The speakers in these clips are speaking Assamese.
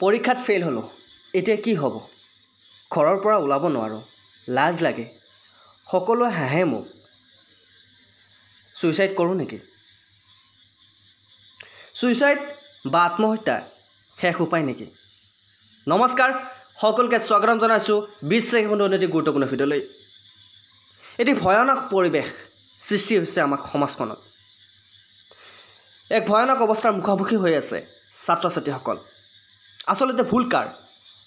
পৰীক্ষাত ফেইল হলো এতিয়া কি হ'ব ঘৰৰ পৰা ওলাব নোৱাৰো লাজ লাগে সকলোৱে হাঁহে মোক সুইসাইড কৰোঁ নেকি সুইসাইড বা আত্মহত্যা শেষ উপায় নেকি নমস্কাৰ সকলোকে স্বাগতম জনাইছো 20 ছেকেণ্ডৰ অতি গুৰুত্বপূৰ্ণ ভিডিঅ'লৈ এটি ভয়ানক পৰিৱেশ সৃষ্টি হৈছে আমাৰ সমাজখনত এক ভয়ানক অৱস্থাৰ মুখামুখি হৈ আছে ছাত্ৰ-ছাত্ৰীসকল আসলতে ভুল কাৰ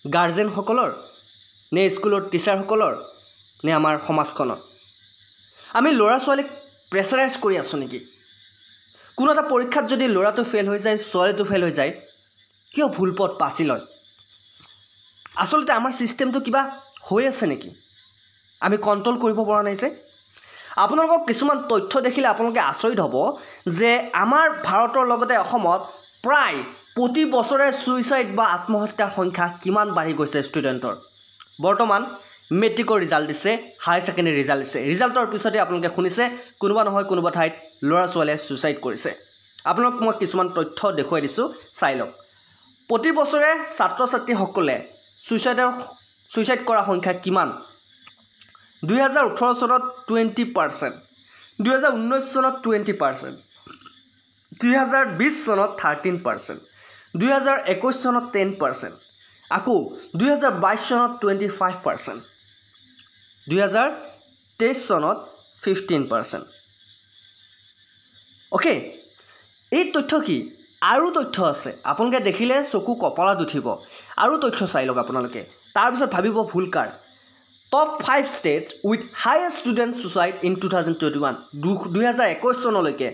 গাৰ্জেন সকলৰ নে স্কুলৰ টিচাৰ সকলৰ নে আমাৰ সমাজখনৰ আমি ল'ৰা ছোৱালীক প্ৰেছাৰাইজ কৰি আছো নেকি কোনো এটা পৰীক্ষাত যদি ল'ৰাটো ফেল হৈ যায় ছোৱালীটো ফেল হৈ যায় কিয় ভুল পথ বাছি লয় আসলতে আমাৰ সিস্টেমটো কিবা হৈ আছে নেকি আমি কন্ট্ৰোল কৰিব পৰা নাই যে আপোনালোকক কিছুমান তথ্য দেখিলে আপোনালোকে আচৰিত হ'ব যে আমাৰ ভাৰতৰ লগতে অসমত প্ৰায় প্ৰতি বছৰে সুইসাইড বা আত্মহত্যাৰ সংখ্যা কিমান বাঢ়ি গৈছে ষ্টুডেণ্টৰ বৰ্তমান মেট্ৰিকৰ ৰিজাল্ট দিছে হাই সেকেন্ডাৰী ৰিজাল্ট দিছে ৰিজাল্টৰ পিছতে আপোনালোকে শুনিছে কোনোবা নহয় কোনোবা ঠাইত ল'ৰা ছোৱালীয়ে সুইসাইড কৰিছে আপোনালোকক মই কিছুমান তথ্য দেখুৱাই দিছো চাই লওক প্ৰতি বছৰে ছাত্ৰ-ছাত্ৰীসকলে সুইসাইড কৰা সংখ্যা কিমান 2018 চনত 20% 2019 চনত 20% 2020 চনত 13% 2021 চনত 10% আকৌ 2022 চনত 25% 2023 চনত 15% ওকে এই তথ্য কি আৰু তথ্য আছে আপোনালোকে দেখিলে চকু কপালত উঠিব আৰু তথ্য চাই লওক আপোনালোকে তাৰ পিছত ভাবিব ভুল কাৰ Top 5 states with highest student suicide in 2021 2021 চনলৈকে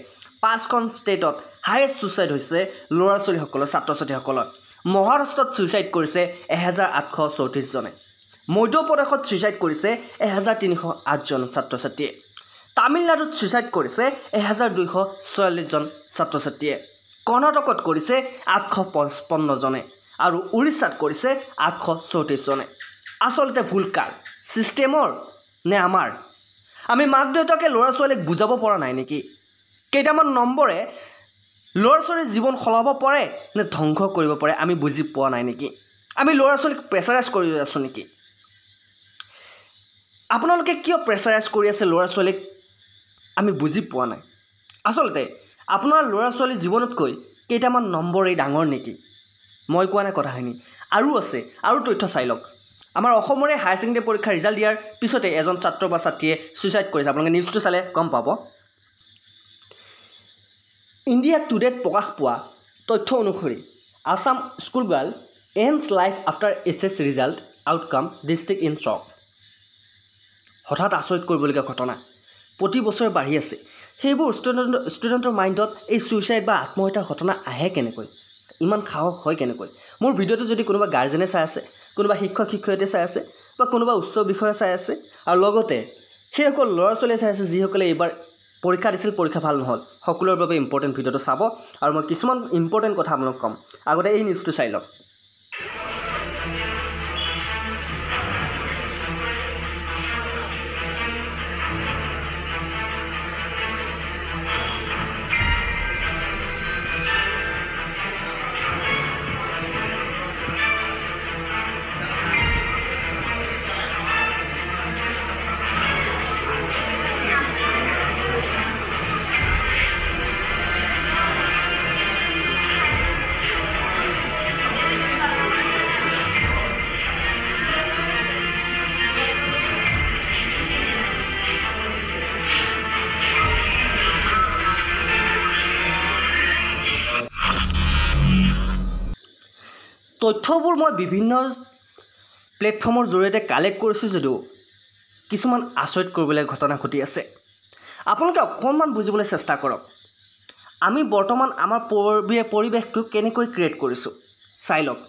5খন ষ্টেটত হাইয়েষ্ট সুইসাইড হৈছে ল'ৰা ছোৱালীসকলৰ ছাত্ৰ-ছাত্ৰীসকলৰ মহাৰাষ্ট্ৰত সুইসাইড কৰিছে 1834 জনে মধ্যপ্ৰদেশত সুইসাইড কৰিছে 1308 জন ছাত্ৰ-ছাত্ৰীয়ে তামিলনাডুত সুইসাইড কৰিছে 1246 জন ছাত্ৰ-ছাত্ৰীয়ে কৰ্ণাটকত কৰিছে 855 জনে আৰু উৰিষ্যাত কৰিছে 834 জনে আসলতে ভুল কাৰ সিস্টেমৰ নে আমাৰ আমি মাক দেউতাকে ল'ৰা ছোৱালীক বুজাব পৰা নাই নেকি কেইটামান নম্বৰে ল'ৰা ছোৱালীৰ জীৱন সলাব পাৰে নে ধ্বংস কৰিব পাৰে আমি বুজি পোৱা নাই নেকি আমি ল'ৰা ছোৱালীক প্ৰেছাৰাইজ কৰি আছো নেকি আপোনালোকে কিয় প্ৰেছাৰাইজ কৰি আছে ল'ৰা ছোৱালীক আমি বুজি পোৱা নাই আসলতে আপোনাৰ ল'ৰা ছোৱালীৰ জীৱনতকৈ কেইটামান নম্বৰেই ডাঙৰ নেকি মই কোৱা নাই কথাখিনি আৰু আছে আৰু তথ্য চাই লওক আমাৰ অসমৰে হাই সেকেন্ডাৰী পৰীক্ষা ৰিজাল্ট দিয়াৰ পিছতে এজন ছাত্ৰ বা ছাত্ৰীয়ে সুইসাইড কৰিছে আপোনালোকে নিউজটো চালে গম পাব ইণ্ডিয়া টুডেত প্ৰকাশ পোৱা তথ্য অনুসৰি Assam school girl এণ্ডছ life after SS result outcome district in shock হঠাৎ আচৰিত কৰিবলগীয়া ঘটনা প্ৰতি বছৰে বাঢ়ি আছে সেইবোৰ ষ্টুডেণ্টৰ মাইণ্ডত এই সুইসাইড বা আত্মহত্যাৰ ঘটনা আহে কেনেকৈ ইমান সাহস হয় কেনেকৈ মোৰ ভিডিঅ'টো যদি কোনোবা গাৰ্জেনে চাই আছে কোনোবা শিক্ষক শিক্ষয়িত্ৰীয়ে চাই আছে বা কোনোবা উচ্চ বিষয়া চাই আছে আৰু লগতে সেইসকল ল'ৰা ছোৱালীয়ে চাই আছে যিসকলে এইবাৰ পৰীক্ষা দিছিল পৰীক্ষা ভাল নহ'ল সকলোৰে বাবে ইম্পৰ্টেণ্ট ভিডিঅ'টো চাব আৰু মই কিছুমান ইম্পৰ্টেণ্ট কথা আপোনালোকক ক'ম আগতে এই নিউজটো চাই লওক তথ্যবোৰ মই বিভিন্ন প্লেটফৰ্মৰ জৰিয়তে কালেক্ট কৰিছোঁ যদিও কিছুমান আচৰিত কৰিবলৈ ঘটনা ঘটি আছে আপোনালোকে অকণমান বুজিবলৈ চেষ্টা কৰক আমি বৰ্তমান আমাৰ পৰিৱেশটো কেনেকৈ ক্ৰিয়েট কৰিছোঁ চাই লওক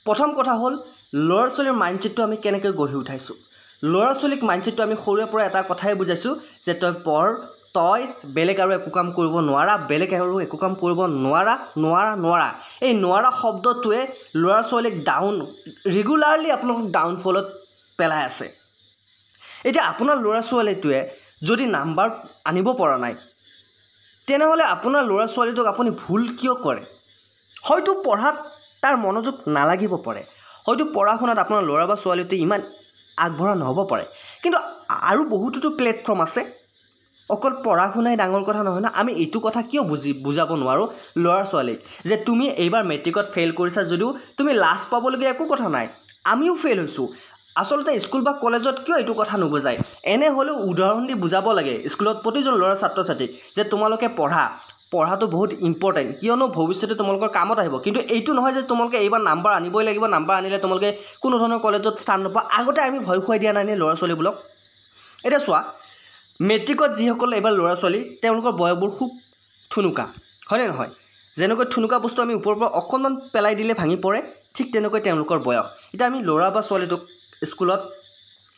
প্ৰথম কথা হ'ল ল'ৰা ছোৱালীৰ মাইণ্ডছেটটো আমি কেনেকৈ গঢ়ি উঠাইছোঁ ল'ৰা ছোৱালীক মাইণ্ডছেটটো আমি সৰুৰে পৰা এটা কথাই বুজাইছোঁ যে তই পঢ় তই বেলেগ আৰু একো কাম কৰিব নোৱাৰা বেলেগ আৰু একো কাম কৰিব নোৱাৰা এই নোৱাৰা শব্দটোৱে ল'ৰা ছোৱালীক ডাউন ৰেগুলাৰলি আপোনালোকক ডাউনফলত পেলাই আছে এতিয়া আপোনাৰ ল'ৰা ছোৱালীটোৱে যদি নাম্বাৰ আনিব পৰা নাই তেনেহ'লে আপোনাৰ ল'ৰা ছোৱালীটোক আপুনি ভুল কিয় কৰে হয়তো পঢ়াত তাৰ মনোযোগ নালাগিব পাৰে হয়তো পঢ়া শুনাত আপোনাৰ ল'ৰা বা ছোৱালীটো ইমান আগবঢ়া নহ'ব পাৰে কিন্তু আৰু বহুতো প্লেটফৰ্ম আছে অকল পঢ়া শুনাই ডাঙৰ কথা নহয় না আমি এইটো কথা কিয় বুজাব নোৱাৰোঁ ল'ৰা ছোৱালীক যে তুমি এইবাৰ মেট্ৰিকত ফেইল কৰিছা যদিও তুমি লাজ পাবলগীয়া একো কথা নাই আমিও ফেইল হৈছোঁ আচলতে স্কুল বা কলেজত কিয় এইটো কথা নুবুজায় এনে হ'লেও উদাহৰণ দি বুজাব লাগে স্কুলত প্ৰতিজন ল'ৰা ছাত্ৰ ছাত্ৰীক যে তোমালোকে পঢ়াটো বহুত ইম্পৰ্টেণ্ট কিয়নো ভৱিষ্যতে তোমালোকৰ কামত আহিব কিন্তু এইটো নহয় যে তোমালোকে এইবাৰ নাম্বাৰ আনিবই লাগিব নাম্বাৰ আনিলে তোমালোকে কোনো ধৰণৰ কলেজত স্থান নোপোৱা আগতে আমি ভয় খুৱাই দিয়া নাই নে ল'ৰা ছোৱালীবোৰক এতিয়া চোৱা মেট্ৰিকত যিসকল এইবাৰ ল'ৰা ছোৱালী তেওঁলোকৰ বয়সবোৰ খুব ঠুনুকা হয়নে নহয় যেনেকৈ ঠুনুকা বস্তু আমি ওপৰৰ পৰা অকণমান পেলাই দিলে ভাঙি পৰে ঠিক তেনেকৈ তেওঁলোকৰ বয়স এতিয়া আমি ল'ৰা বা ছোৱালীটোক স্কুলত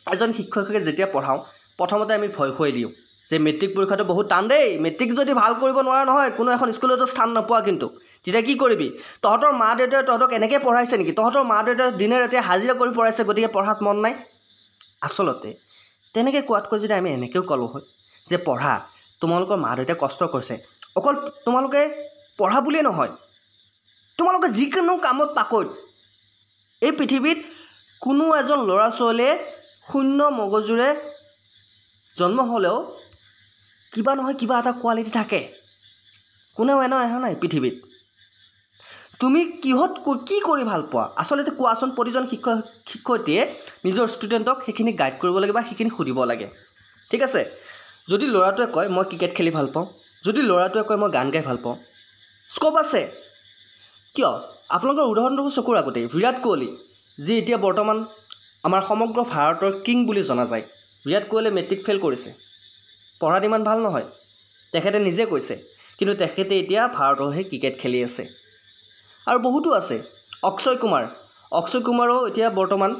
এজন শিক্ষকে যেতিয়া পঢ়াওঁ প্ৰথমতে আমি ভয় খুৱাই দিওঁ যে মেট্ৰিক পৰীক্ষাটো বহুত টান দেই মেট্ৰিক যদি ভাল কৰিব নোৱাৰা নহয় কোনো এখন স্কুলতো স্থান নোপোৱা কিন্তু তেতিয়া কি কৰিবি তহঁতৰ মা দেউতাই তহঁতক এনেকৈ পঢ়াইছে নেকি তহঁতৰ মা দেউতাই দিনে ৰাতিয়ে হাজিৰা কৰি পঢ়াইছে গতিকে পঢ়াত মন নাই আচলতে তেনেকৈ কোৱাতকৈ যদি আমি এনেকৈও ক'লোঁ হয় যে পঢ়া তোমালোকৰ মা দেউতাই কষ্ট কৰিছে অকল তোমালোকে পঢ়া বুলিয়ে নহয় তোমালোকে যিকোনো কামত পাকৈত এই পৃথিৱীত কোনো এজন ল'ৰা ছোৱালীয়ে শূন্য মগজুৰে জন্ম হ'লেও কিবা নহয় কিবা এটা কোৱালিটি থাকে কোনেও এনে নাই পৃথিৱীত তুমি কিহত কি কৰি ভাল পোৱা আচলতে কোৱাচোন প্ৰতিজন শিক্ষয়িত্ৰীয়ে নিজৰ ষ্টুডেণ্টক সেইখিনি গাইড কৰিব লাগে বা সেইখিনি সুধিব লাগে ঠিক আছে যদি ল'ৰাটোৱে কয় মই ক্ৰিকেট খেলি ভাল পাওঁ যদি ল'ৰাটোৱে কয় মই গান গাই ভাল পাওঁ স্ক'প আছে কিয় আপোনালোকৰ উদাহৰণটো চকুৰ আগতে বিৰাট কোহলি যি এতিয়া বৰ্তমান আমাৰ সমগ্ৰ ভাৰতৰ কিং বুলি জনা যায় বিৰাট কোহলিয়ে মেট্ৰিক ফেইল কৰিছে পঢ়াত ইমান ভাল নহয় তেখেতে নিজে কৈছে কিন্তু তেখেতে এতিয়া ভাৰতৰ হৈ ক্ৰিকেট খেলি আছে আৰু বহুতো আছে অক্ষয় কুমাৰো এতিয়া বৰ্তমান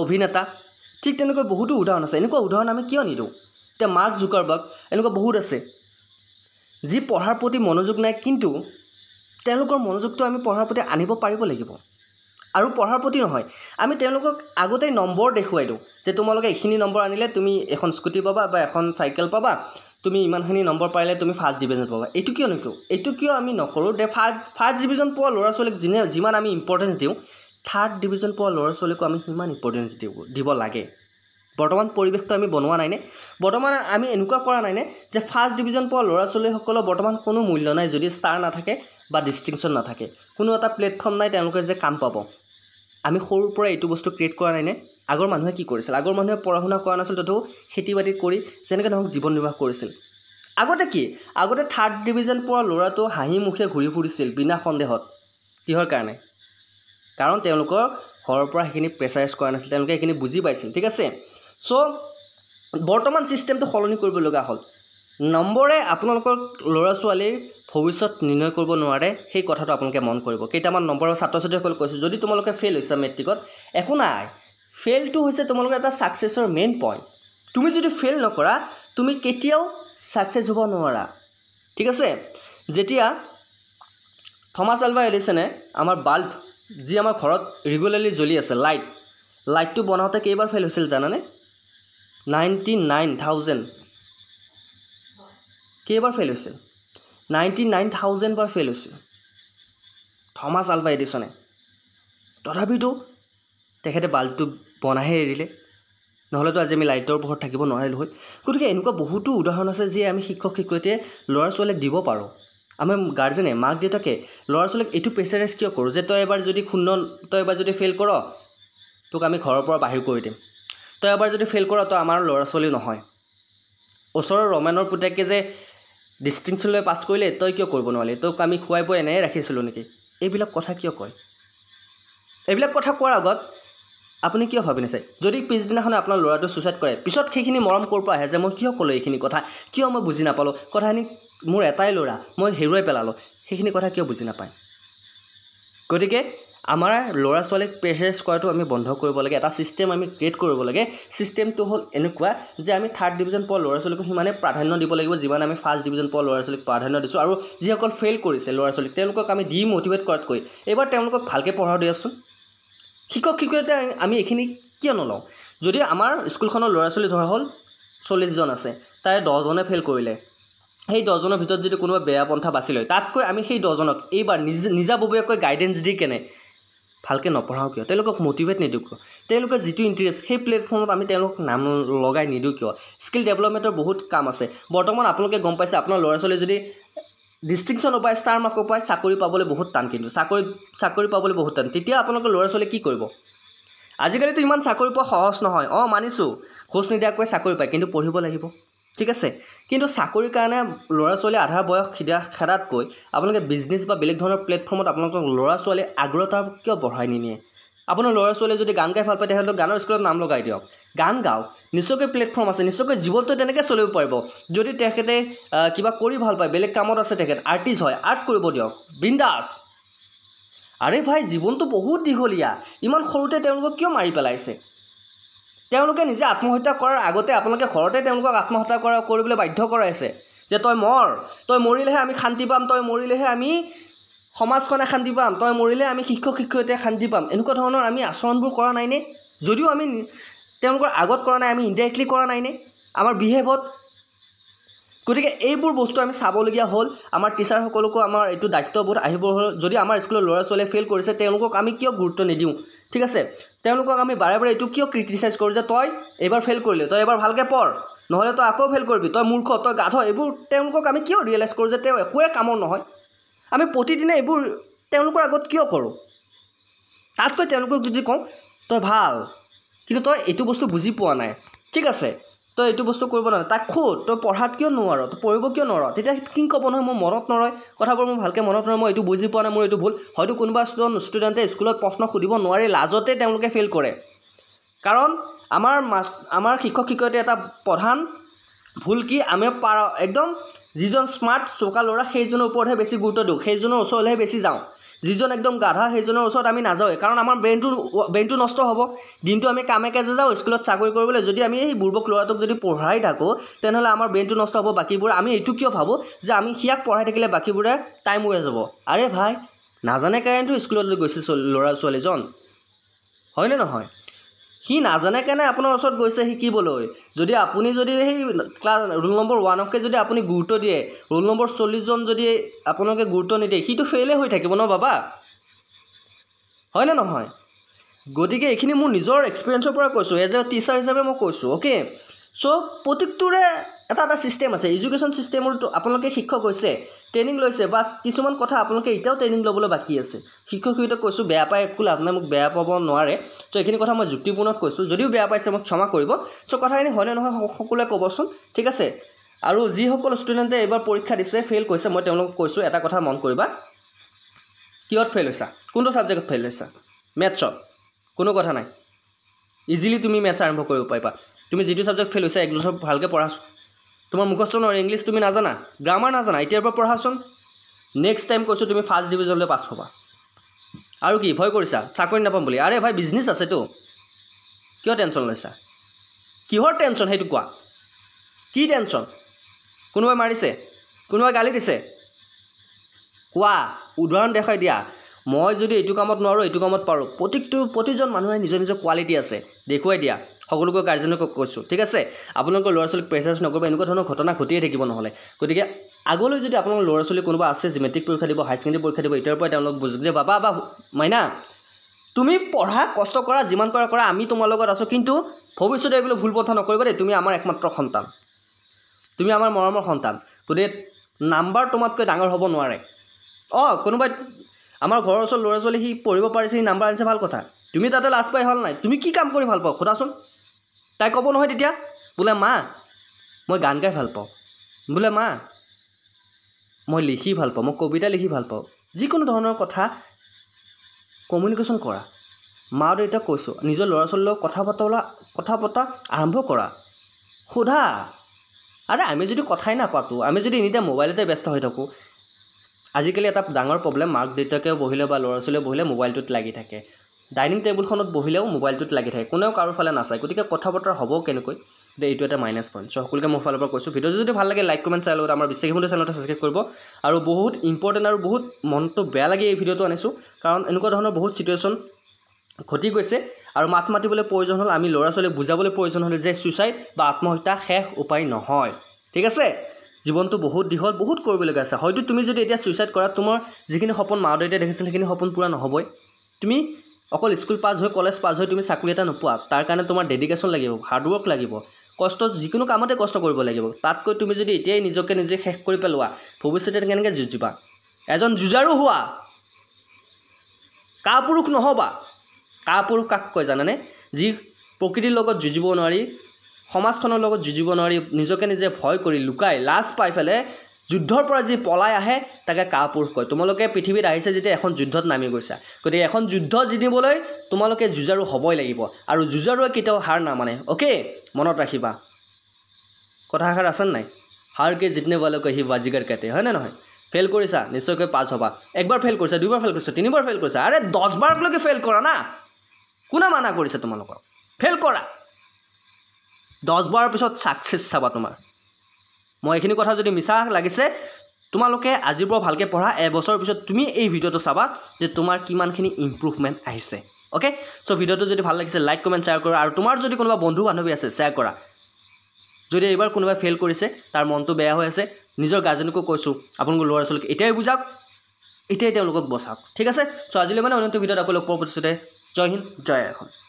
অভিনেতা ঠিক তেনেকৈ বহুতো উদাহৰণ আছে এনেকুৱা উদাহৰণ আমি কিয় নিদিওঁ এতিয়া মাৰ্ক জুকাৰবাৰ্গ এনেকুৱা বহুত আছে যি পঢ়াৰ প্ৰতি মনোযোগ নাই কিন্তু তেওঁলোকৰ মনোযোগটো আমি পঢ়াৰ প্ৰতি আনিব পাৰিব লাগিব আৰু পঢ়াৰ প্ৰতি নহয় আমি তেওঁলোকক আগতেই নম্বৰ দেখুৱাই দিওঁ যে তোমালোকে এইখিনি নম্বৰ আনিলে তুমি এখন স্কুটি পাবা বা এখন চাইকেল পাবা তুমি ইমানখিনি নম্বৰ পাৰিলে তুমি ফাৰ্ষ্ট ডিভিজন পাবা এইটো কিয় আমি নকৰোঁ যে ফাৰ্ষ্ট ডিভিজন পোৱা ল'ৰা ছোৱালীক যিমান আমি ইম্পৰ্টেঞ্চ দিওঁ থাৰ্ড ডিভিজন পোৱা ল'ৰা ছোৱালীকো আমি সিমান ইম্পৰ্টেঞ্চ দিব লাগে বৰ্তমান পৰিৱেশটো আমি বনোৱা নাইনে বৰ্তমান আমি এনেকুৱা কৰা নাইনে যে ফাৰ্ষ্ট ডিভিজন পোৱা ল'ৰা ছোৱালীসকলৰ বৰ্তমান কোনো মূল্য নাই যদি ষ্টাৰ নাথাকে বা ডিষ্টিংশ্যন নাথাকে কোনো এটা প্লেটফৰ্ম নাই তেওঁলোকে যে কাম পাব আমি সৰুৰ পৰা এইটো বস্তু ক্ৰিয়েট কৰা নাইনে আগৰ মানুহে কি কৰিছিল আগৰ মানুহে পঢ়া শুনা কৰা নাছিল তথাপিও খেতি বাতি কৰি যেনেকৈ নহওক জীৱন নিৰ্বাহ কৰিছিল আগতে থাৰ্ড ডিভিজন পোৱা ল'ৰাটো হাঁহি মুখে ঘূৰি ফুৰিছিল বিনা সন্দেহত কিহৰ কাৰণে কাৰণ তেওঁলোকৰ ঘৰৰ পৰা সেইখিনি প্ৰেছাৰাইজ কৰা নাছিল তেওঁলোকে সেইখিনি বুজি পাইছিল ঠিক আছে চ' বৰ্তমান ছিষ্টেমটো সলনি কৰিব লগা হ'ল নম্বৰে আপোনালোকৰ ল'ৰা ছোৱালীৰ ভৱিষ্যত নিৰ্ণয় কৰিব নোৱাৰে সেই কথাটো আপোনালোকে মন কৰিব কেইটামান নম্বৰৰ ছাত্ৰ ছাত্ৰীসকল কৈছোঁ যদি তোমালোকে ফেইল হৈছা মেট্ৰিকত একো নাই ফেইলটো হৈছে তোমালোকৰ এটা ছাকচেছৰ মেইন পইণ্ট তুমি যদি ফেইল নকৰা তুমি কেতিয়াও ছাকচেছ হ'ব নোৱাৰা ঠিক আছে যেতিয়া থমাছ আলভা এডিছনে আমাৰ বাল্ব যি আমাৰ ঘৰত ৰেগুলাৰলি জ্বলি আছে লাইটটো বনাওঁতে কেইবাৰ ফেইল হৈছিল জানানে 99,000 কেইবাৰ ফেইল হৈছিল 99,000 বাৰ ফেইল হৈছিল থমাছ আলভা এডিছনে তথাপিতো তেখেতে বাল্বটো বনাইহে এৰিলে নহ'লেতো আজি আমি লাইটৰ পোহৰত থাকিব নোৱাৰিলোঁ হয় গতিকে এনেকুৱা বহুতো উদাহৰণ আছে যি আমি শিক্ষক শিক্ষয়িত্ৰীয়ে ল'ৰা ছোৱালীক দিব পাৰোঁ আমি গাৰ্জেনে মাক দেউতাকে ল'ৰা ছোৱালীক এইটো প্ৰেছাৰাইজ কিয় কৰোঁ যে তই এবাৰ যদি ফেইল কৰ তোক আমি ঘৰৰ পৰা বাহিৰ কৰি দিম তই এবাৰ যদি ফেইল কৰ তই আমাৰ ল'ৰা ছোৱালী নহয় ওচৰৰ ৰমেনৰ পুতেকে যে ডিষ্টিংশ্যন লৈ পাছ কৰিলে তই কিয় কৰিব নোৱাৰিলি তোক আমি খুৱাই বৈ এনেই ৰাখিছিলোঁ নেকি এইবিলাক কথা কিয় কয় এইবিলাক কথা কোৱাৰ আগত আপুনি কিয় ভাবি নাচায় যদি পিছদিনাখনে আপোনাৰ ল'ৰাটো ছুইচাইড কৰে পিছত সেইখিনি মৰম ক'ৰ পৰা আহে যে মই কিয় ক'লোঁ এইখিনি কথা কিয় মই বুজি নাপালোঁ কথাখিনি মোৰ এটাই ল'ৰা মই হেৰুৱাই পেলালোঁ সেইখিনি কথা কিয় বুজি নাপায় গতিকে আমাৰ ল'ৰা ছোৱালীক প্ৰেছাৰাইজ কৰাটো আমি বন্ধ কৰিব লাগে এটা ছিষ্টেম আমি ক্ৰিয়েট কৰিব লাগে ছিষ্টেমটো হ'ল এনেকুৱা যে আমি থাৰ্ড ডিভিজন পোৱা ল'ৰা ছোৱালীকো সিমানে প্ৰাধান্য দিব লাগিব যিমান আমি ফাৰ্ষ্ট ডিভিজন পোৱা ল'ৰা ছোৱালীক প্ৰাধান্য দিছোঁ আৰু যিসকল ফেইল কৰিছে ল'ৰা ছোৱালীক তেওঁলোকক আমি ডিম'টিভেট কৰাতকৈ এইবাৰ তেওঁলোকক ভালকৈ পঢ়াও দিয়াচোন শিক্ষক শিক্ষয়িত্ৰী আমি এইখিনি কিয় নলওঁ যদি আমাৰ স্কুলখনৰ ল'ৰা ছোৱালী ধৰা হ'ল 40জন আছে তাৰে 10জনে ফেইল কৰিলে সেই 10জনৰ ভিতৰত যদি কোনোবা বেয়া পন্থা বাছি লয় তাতকৈ আমি সেই 10জনক এইবাৰ নিজাববীয়াকৈ গাইডেঞ্চ দি কেনে ভালকৈ নপঢ়াওঁ কিয়, তেওঁলোকক মটিভেট নিদিওঁ কিয়, তেওঁলোকৰ যিটো ইণ্টাৰেষ্ট সেই প্লেটফৰ্মত আমি তেওঁলোকক নাম লগাই নিদিওঁ কিয়। স্কিল ডেভেলপমেণ্টৰ বহুত কাম আছে। বৰ্তমান আপোনালোকে গম পাইছে আপোনাৰ ল'ৰা ছোৱালী যদি ডিষ্টিংশ্যন পায়, ষ্টাৰ মাৰ্কো পায়, চাকৰি পাবলৈ বহুত টান, কিন্তু চাকৰি পাবলৈ বহুত টান। তেতিয়া আপোনালোকৰ ল'ৰা ছোৱালীয়ে কি কৰিব? আজিকালিতো ইমান চাকৰি পোৱা সহজ নহয়। মানিছোঁ খোজ নিদিয়াকৈ চাকৰি পায়, কিন্তু পঢ়িব লাগিব, ঠিক আছে। কিন্তু চাকৰিৰ কাৰণে ল'ৰা ছোৱালী আধা বয়স খেদাতকৈ আপোনালোকে বিজনেছ বা বেলেগ ধৰণৰ প্লেটফৰ্মত আপোনালোকৰ ল'ৰা ছোৱালীৰ আগ্ৰহতা কিয় বঢ়াই নিনিয়ে? আপোনাৰ ল'ৰা ছোৱালীয়ে যদি গান গাই ভাল পায় তেতিয়াহ'লে গানৰ স্কুলত নাম লগাই দিয়ক, গান গাওক, নিশ্চয়কৈ প্লেটফৰ্ম আছে, নিশ্চয়কৈ জীৱনটো তেনেকৈ চলিব পাৰিব। যদি তেখেতে কিবা কৰি ভাল পায়, বেলেগ কামত আছে, তেখেত আৰ্টিষ্ট হয়, আৰ্ট কৰিব দিয়ক, বিন্দাছ। আৰে ভাই জীৱনটো বহুত দীঘলীয়া, ইমান সৰুতে তেওঁলোকক কিয় মাৰি পেলাইছে? তেওঁলোকে নিজে আত্মহত্যা কৰাৰ আগতে আপোনালোকে ঘৰতে তেওঁলোকক আত্মহত্যা কৰিবলৈ বাধ্য কৰাইছে যে তই মৰিলেহে আমি শান্তি পাম, তই মৰিলেহে আমি সমাজখনে শান্তি পাম, তই মৰিলে আমি শিক্ষক শিক্ষয়িত্ৰীয়ে শান্তি পাম। এনেকুৱা ধৰণৰ আমি আচৰণবোৰ কৰা নাইনে? যদিও আমি তেওঁলোকৰ আগত কৰা নাই, আমি ইনডাইৰেক্টলি কৰা নাইনে আমাৰ বিহেভত? গতিকে এইবোৰ বস্তু আমি চাবলগীয়া হ'ল। আমাৰ টিচাৰসকলকো আমাৰ এইটো দায়িত্ববোধ আহিব হ'ল। যদি আমাৰ স্কুলৰ ল'ৰা ছোৱালীয়ে ফেইল কৰিছে তেওঁলোকক আমি কিয় গুৰুত্ব নিদিওঁ, ঠিক আছে। তেওঁলোকক আমি বাৰে বাৰে এইটো কিয় ক্ৰিটিচাইজ কৰোঁ যে তই এইবাৰ ফেইল কৰিলে, তই এবাৰ ভালকৈ পঢ়, নহ'লে তই আকৌ ফেইল কৰিবি, তই মূৰ্খ, তই গাধ। এইবোৰ তেওঁলোকক আমি কিয় ৰিয়েলাইজ কৰোঁ যে তেওঁ একোৱে কামৰ নহয়? আমি প্ৰতিদিনে এইবোৰ তেওঁলোকৰ আগত কিয় কৰোঁ? তাতকৈ তেওঁলোকক যদি কওঁ তই ভাল, কিন্তু তই এইটো বস্তু বুজি পোৱা নাই, ঠিক আছে, তই এইটো বস্তু কৰিব নোৱাৰে, তাক খোদ তই পঢ়াত কিয় নোৱাৰ, তই পঢ়িব কিয় নোৱাৰ, তেতিয়া কি ক'ব নহয়, মোৰ মনত নৰয় কথাবোৰ, মোৰ ভালকৈ মনত নৰয়, মই এইটো বুজি পোৱা নাই, মোৰ এইটো ভুল। হয়তো কোনোবা ষ্টুডেণ্টে স্কুলত প্ৰশ্ন সুধিব নোৱাৰি, লাজতে তেওঁলোকে ফেইল কৰে। কাৰণ আমাৰ শিক্ষক শিক্ষয়িত্ৰী এটা প্ৰধান ভুল কি, আমি একদম যিজন স্মাৰ্ট চোকা ল'ৰা সেইজনৰ ওপৰতহে বেছি গুৰুত্ব দিওঁ, সেইজনৰ ওচৰলৈহে বেছি যাওঁ। যিজন একদম গাধা সেইজনৰ ওচৰত আমি নাযাওঁৱে, কাৰণ আমাৰ ব্ৰেইনটো নষ্ট হ'ব। দিনটো আমি কামে কাজে যাওঁ স্কুলত চাকৰি কৰিবলৈ, যদি আমি এই বুৰ্বক ল'ৰাটোক যদি পঢ়াই থাকোঁ তেনেহ'লে আমাৰ ব্ৰেইনটো নষ্ট হ'ব। বাকীবোৰ আমি এইটো কিয় ভাবোঁ যে আমি সিয়াক পঢ়াই থাকিলে বাকীবোৰে টাইম ৱেষ্ট যাব। আৰে ভাই নাজানে কাৰণেতো স্কুললৈ গৈছে ল'ৰা ছোৱালীজন, হয়নে নহয়? সি নাজানে কাৰণে আপোনাৰ ওচৰত গৈছে শিকিবলৈ। যদি আপুনি যদি সেই ৰোল নম্বৰ 1কে যদি আপুনি গুৰুত্ব দিয়ে, ৰোল নম্বৰ 40জন যদি আপোনালোকে গুৰুত্ব নিদিয়ে, সিটো ফেইলে হৈ থাকিব ন বাবা, হয়নে নহয়? গতিকে এইখিনি মোৰ নিজৰ এক্সপিৰিয়েঞ্চৰ পৰা কৈছোঁ, এজ এ টিচাৰ হিচাপে মই কৈছোঁ, অ'কে। চ' প্ৰত্যেকটোৰে এটা চিষ্টেম আছে। এডুকেশ্যন চিষ্টেমতো আপোনালোকে শিক্ষক হৈছে, ট্ৰেইনিং লৈছে, বা কিছুমান কথা আপোনালোকে এতিয়াও ট্ৰেইনিং ল'বলৈ বাকী আছে। শিক্ষক শিক্ষয়িত্ৰীক কৈছোঁ, বেয়া পাই একো লাভ নাই, মোক বেয়া পাব নোৱাৰে। চ' এইখিনি কথা মই যুক্তিপূৰ্ণত কৈছোঁ, যদিও বেয়া পাইছে মোক ক্ষমা কৰিব। চ' কথাখিনি হয়নে নহয় সকলোৱে ক'বচোন, ঠিক আছে। আৰু যিসকল ষ্টুডেণ্টে এইবাৰ পৰীক্ষা দিছে ফেইল কৰিছে, মই তেওঁলোকক কৈছোঁ এটা কথা মন কৰিবা, কিহত ফেইল হৈছা, কোনটো ছাবজেক্টত ফেইল হৈছা? মেথছত, কোনো কথা নাই, ইজিলি তুমি মেথছ আৰম্ভ কৰিব পাৰিবা। তুমি যিটো ছাবজেক্ট ফেইল হৈছা ইংলিছত ভালকৈ পঢ়াচোন। তোমাৰ মুখস্থ নহয়, ইংলিছ তুমি নাজানা, গ্ৰামাৰ নাজানা, এতিয়াৰ পৰা পঢ়াচোন। নেক্সট টাইম কৈছোঁ তুমি ফাৰ্ষ্ট ডিভিজনলৈ পাছ হ'বা। আৰু কি ভয় কৰিছা চাকৰি নাপাম বুলি? আৰে ভাই বিজনেছ আছেতো, কিয় টেনশ্যন লৈছা? কিহৰ টেনশ্যন সেইটো কোৱা, কি টেনশ্যন? কোনোবাই মাৰিছে, কোনোবাই গালি দিছে, কোৱা, উদাহৰণ দেখাই দিয়া। মই যদি এইটো কামত নোৱাৰোঁ এইটো কামত পাৰোঁ। প্ৰতিজন মানুহে নিজৰ নিজৰ কোৱালিটি আছে, দেখুৱাই দিয়া। সকলোকে গাৰ্জেনক কৈছোঁ, ঠিক আছে। আপোনালোকৰ ল'ৰা ছোৱালীক প্ৰেছাৰ নকৰিব, এনেকুৱা ধৰণৰ ঘটনা ঘটিয়ে থাকিব নহ'লে। গতিকে আগলৈ যদি আপোনালোকৰ ল'ৰা ছোৱালী কোনোবা আছে যে মেট্ৰিক পৰীক্ষা দিব, হায়াৰ ছেকেণ্ডেৰী পৰীক্ষা দিব, এতিয়াৰ পৰাই তেওঁলোকক বুজক যে বাবা বা মাইনা তুমি পঢ়া, কষ্ট কৰা, যিমান কৰা, আমি তোমাৰ লগত আছোঁ, কিন্তু ভৱিষ্যতে এইবিলাক ভুল পথা নকৰিবা দেই। তুমি আমাৰ একমাত্ৰ সন্তান, তুমি আমাৰ মৰমৰ সন্তান। গতিকে নাম্বাৰ তোমাতকৈ ডাঙৰ হ'ব নোৱাৰে। কোনোবাই আমাৰ ঘৰৰ ওচৰত ল'ৰা ছোৱালী সি পঢ়িব পাৰিছে, সি নাম্বাৰ আনিছে, ভাল কথা। তুমি তাতে লাজ পাই হ'ল নাই? তুমি কি কাম কৰি ভাল পাওঁ সোধাচোন। তাই ক'ব নহয় তেতিয়া, বোলে মা মই গান গাই ভাল পাওঁ, বোলে মা মই লিখি ভাল পাওঁ, মই কবিতা লিখি ভাল পাওঁ। যিকোনো ধৰণৰ কথা কমিউনিকেশ্যন কৰা। মা দেউতাক কৈছোঁ নিজৰ ল'ৰা ছোৱালীৰ লগত কথা পতা আৰম্ভ কৰা, সোধা। আৰে আমি যদি কথাই নাপাতোঁ, আমি যদি এনিটাইম মোবাইলতে ব্যস্ত হৈ থাকোঁ। আজিকালি এটা ডাঙৰ প্ৰব্লেম, মাক দেউতাকেও বহিলে বা ল'ৰা ছোৱালীয়েও বহিলে মোবাইলটোত লাগি থাকে। ডাইনিং টেবুলখনত বহিলেও মোবাইলটোত লাগি থাকে, কোনেও কাৰো ফালে নাচায়। গতিকে কথা বতৰা হ'ব কেনেকৈ? এইটো এটা মাইনাছ পইণ্ট। চ' সকলোকে মোৰ ফালৰ পৰা কৈছোঁ, ভিডিঅ'টো যদি ভাল লাগে লাইক কমেণ্ট শ্বেয়াৰ লগত আমাৰ বিশ্বাসী চেনেলটো ছাবস্ক্ৰাইব কৰিব। আৰু বহুত ইম্পৰ্টেণ্ট আৰু বহুত মনটো বেয়া লাগি এই ভিডিঅ'টো আনিছোঁ, কাৰণ এনেকুৱা ধৰণৰ বহুত ছিটুৱেশ্যন ঘটি গৈছে। আৰু মাত মাতিবলৈ প্ৰয়োজন হ'ল, আমি ল'ৰা ছোৱালীক বুজাবলৈ প্ৰয়োজন হ'ল যে ছুইচাইড বা আত্মহত্যা শেষ উপায় নহয়, ঠিক আছে। জীৱনটো বহুত দীঘল, বহুত কৰিবলগীয়া আছে। হয়তো তুমি যদি এতিয়া ছুইচাইড কৰা, তোমাৰ যিখিনি সপোন মা দেউতাই দেখিছিল সেইখিনি সপোন পূৰা নহ'বই। তুমি অকল স্কুল পাছ হৈ কলেজ পাছ হৈ তুমি চাকৰি এটা নোপোৱা। তাৰ কাৰণে তোমাৰ ডেডিকেশ্যন লাগিব, হাৰ্ডৱৰ্ক লাগিব, কষ্ট, যিকোনো কামতে কষ্ট কৰিব লাগিব। তাতকৈ তুমি যদি এতিয়াই নিজকে নিজে শেষ কৰি পেলোৱা, ভৱিষ্যতে কেনেকৈ যুঁজিবা? এজন যুঁজাৰু হোৱা, কাপুৰুষ নহ'বা। কাপুৰুষ কাক কয় জানানে? যি প্ৰকৃতিৰ লগত যুঁজিব নোৱাৰি, সমাজখনৰ লগত যুঁজিব নোৱাৰি, নিজকে নিজে ভয় কৰি লুকাই লাজ পাই পেলাই যুদ্ধৰ পৰা যি পলাই আহে তাকে কাপুৰুষ কয়। তোমালোকে পৃথিৱীত আহিছে যেতিয়া এখন যুদ্ধত নামি গৈছা, গতিকে এখন যুদ্ধ জিনিবলৈ তোমালোকে যুঁজাৰু হ'বই লাগিব। আৰু যুঁজাৰুৱে কেতিয়াও হাৰ নামানে। অ'কে, মনত ৰাখিবা। কথাষাৰ আছে নাই? হাৰ কে জিতনে ৱালো হি বাজিগাৰ কাটে, হয়নে নহয়? ফেইল কৰিছা, নিশ্চয়কৈ পাছ হ'বা। একবাৰ ফেইল কৰিছা, দুইবাৰ ফেইল কৰিছা, তিনিবাৰ ফেইল কৰিছা, আৰে 10 বাৰলৈকে ফেইল কৰা না। কোনে মানা কৰিছে তোমালোকক? ফেইল কৰা। 10 বাৰৰ পিছত ছাকচেছ চাবা তোমাৰ। মই এইখিনি কথা যদি মিছা লাগিছে, তোমালোকে আজিৰ পৰা ভালকৈ পঢ়া, এবছৰৰ পিছত তুমি এই ভিডিঅ'টো চাবা যে তোমাৰ কিমানখিনি ইম্প্ৰুভমেণ্ট আহিছে। অ'কে, চ' ভিডিঅ'টো যদি ভাল লাগিছে লাইক কমেণ্ট শ্বেয়াৰ কৰা, আৰু তোমাৰ যদি কোনোবা বন্ধু বান্ধৱী আছে শ্বেয়াৰ কৰা। যদি এইবাৰ কোনোবাই ফেইল কৰিছে, তাৰ মনটো বেয়া হৈ আছে, নিজৰ গাৰ্জেনকো কৈছোঁ আপোনালোকৰ ল'ৰা ছোৱালীক এতিয়াই বুজাওক, এতিয়াই তেওঁলোকক বচাওক। ঠিক আছে, চ' আজিলৈ মানে অন্যটো ভিডিঅ'ত আকৌ লগ পোৱাৰ পিছতে জয় হিন্দ, জয় অসম।